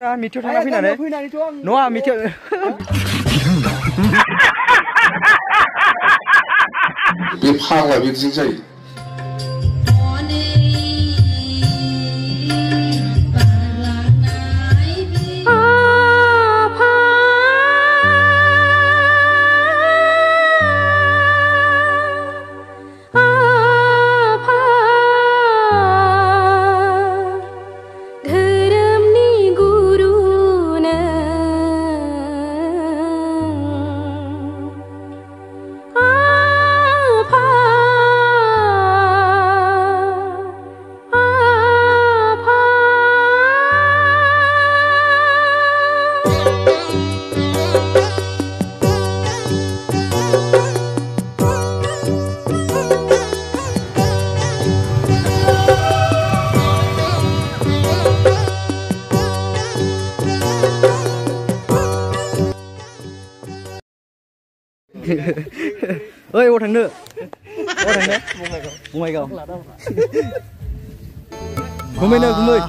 मिथियाव थांना फैनानै नङा मिथियाव बे फाग्ला बिदिजों जायो oi ô thằng nữa bông gạo của mình ơi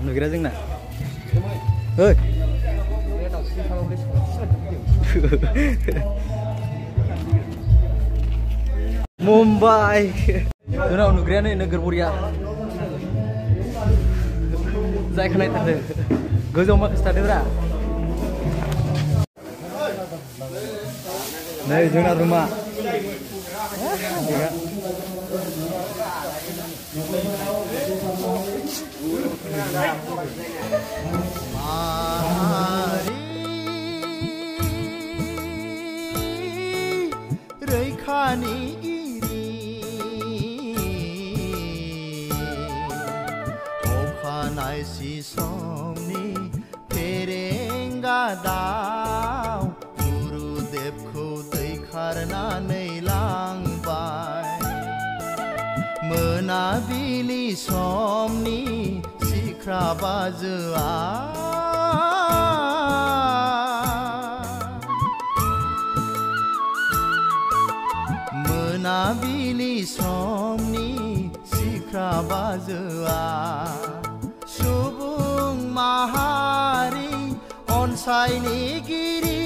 negara जोंना oi Mumbai जोंनाव नुग्रायानो नोगोर बरिया जायगा नायथारदों गोजौआव माखासे थादोंब्रा नै जोंना रुमा si somni ferenga daw Gurudevखौ दै खारनानै लांबाय मोनाबिलि समनि सिख्रा बाजोआ मोनाबिलि समनि सिख्रा बाजोआ सुबुं माहारि अनसायनिगिरि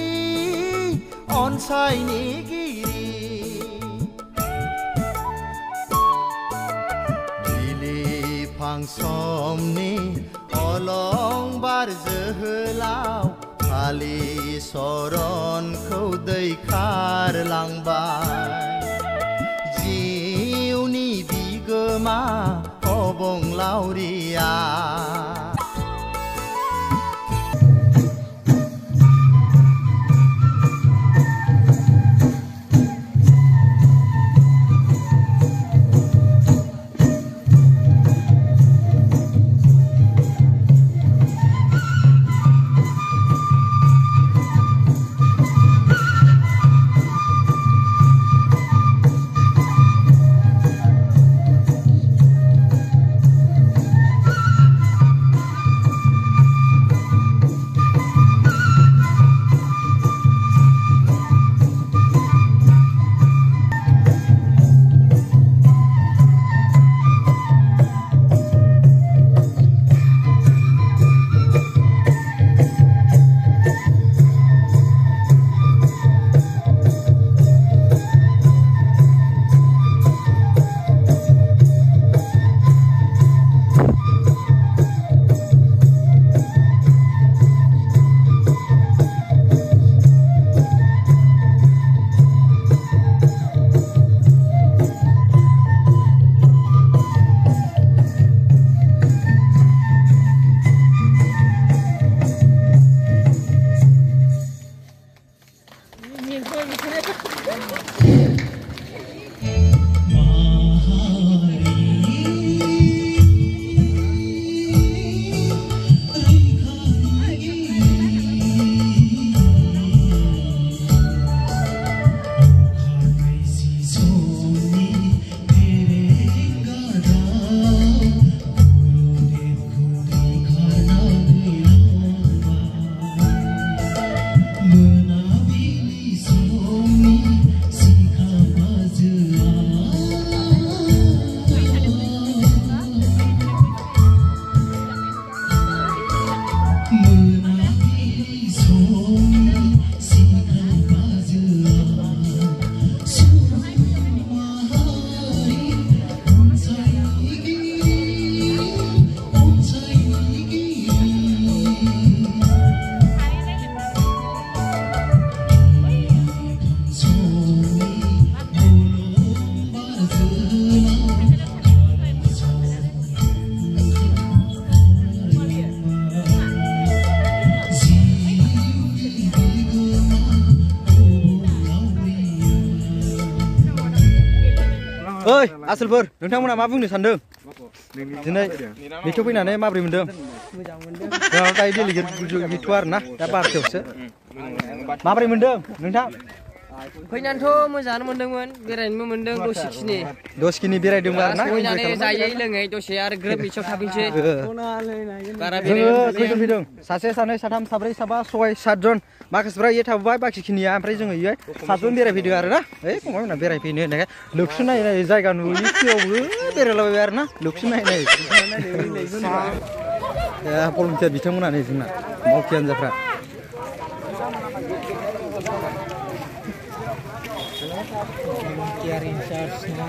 बिलिफां समनि अलंबार जोहोलाव कालिचरणखौ दैखारलांबाय जिउनि बिगोमा अबंलावरिया ओइ आसोलफोर नोंथांमोना मा बुंनो सानदों दिनै मेथाइआव फैनानै माबोरै मोनदों मोजां मोनदों जोंहा दायो डेलिगेट गैथ'आ आरोना दा 12थायावसो माबोरै मोनदों नोंथां फैनानैथ' मोजाङानो मोनदोंमोन बेरायनोबो मोनदों दसेखिनि बेरायदोंमोन आरोना फैनानै जायै लोङै दसे आरो ग्रोब मिथियाव थाफैनोसै बारा जोङो खैजन फैदों सासे सानै साथाम साब्रै साबा सय सातजन माखासेफ्रा इयो थाबोबाय बाखिखिनिया ओमफ्राय जोङो इयो सातजन बेरायफैदों आरोना ओइ फंबायमोनहा बेरायफैनो होननायखाय लोखसु नायै नायै जायगा नुयैयावबो बेरायलाबायबाय आरोना लोखसु नायै नायै भलुन्टियार बिथांमोना नै जोंना मावथि हान्जाफ्रा volunteer in charge na.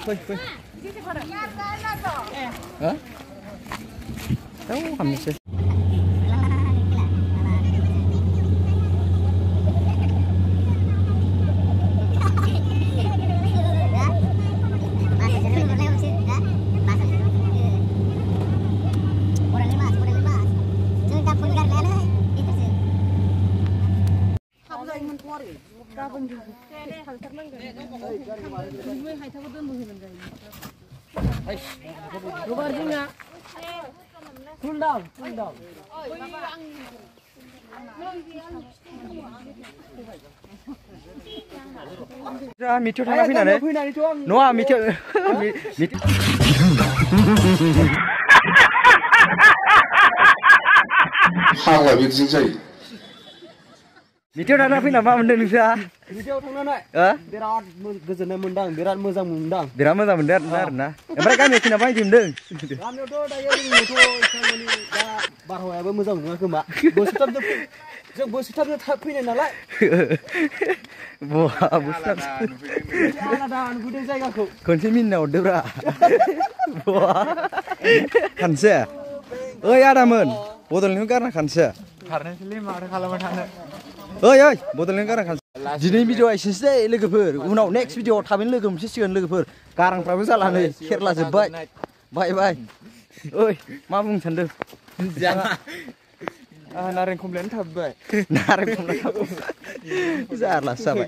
fui fui hả đâu hầm gì ra 밑으로 하나 피나네. 노아 밑에 밑 파가 믹싱 자이 밑으로 하나 피나 마 मोनदों नोंसा? Video थांनानै बिराद गोजोननाय मोनदां बिराद मोजां मोनदां बिराद मोजां मोनदों आरोना ओमफ्राय गामियाव फैना माबायदि मोनदों? गामियावथ' दायो जोंनियावथ' एसेबांमानि दा बारहावायाबो मोजां नङा खोमा जों बोसोरथामजों थाब फैनाय नालाय बहा बुस्थु आलादा नुदों जायगाखौ खनसे मिनिना हरदोब्रा बहा खानसे ओइ आदामोन बड'लेण्डखौ गारना खानसे खारनोसैलै माथो खालामबाय थानो ओइ बड'लेण्ड गारना खानसे दिनै भिडिअ आइसिनोसै लोगोफोर उनाव नेक्स्ट भिडिअ थाबैनो लोगो मोनसिगोन लोगोफोर गारांफ्राबो जाला नै खेरला जोब्बाय बाय बाय ओइ मा बुंनो सानदों नारें खमलायानो थाबबाय नारें खमला जारलासो जाबाय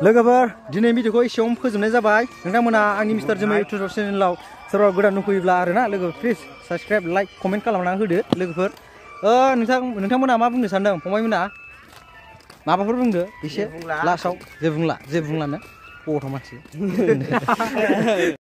लोगोफोर दिनै भिडिअखौ एसेयावनो फोजोबनाय जाबाय नोंथांमोना आंनि मिस्टार जोमै इउटुब चेनेलाव सोरबा गोदान नुफैयोब्ला आरोना logo please subscribe like comment खालामना होदो लोगोफोर नोंथांमोना मा बुंनो सानदों फंबायमोना माबाफोर बुंदो एसे लास्टआव जेबो बुंलानो गथ' मानसि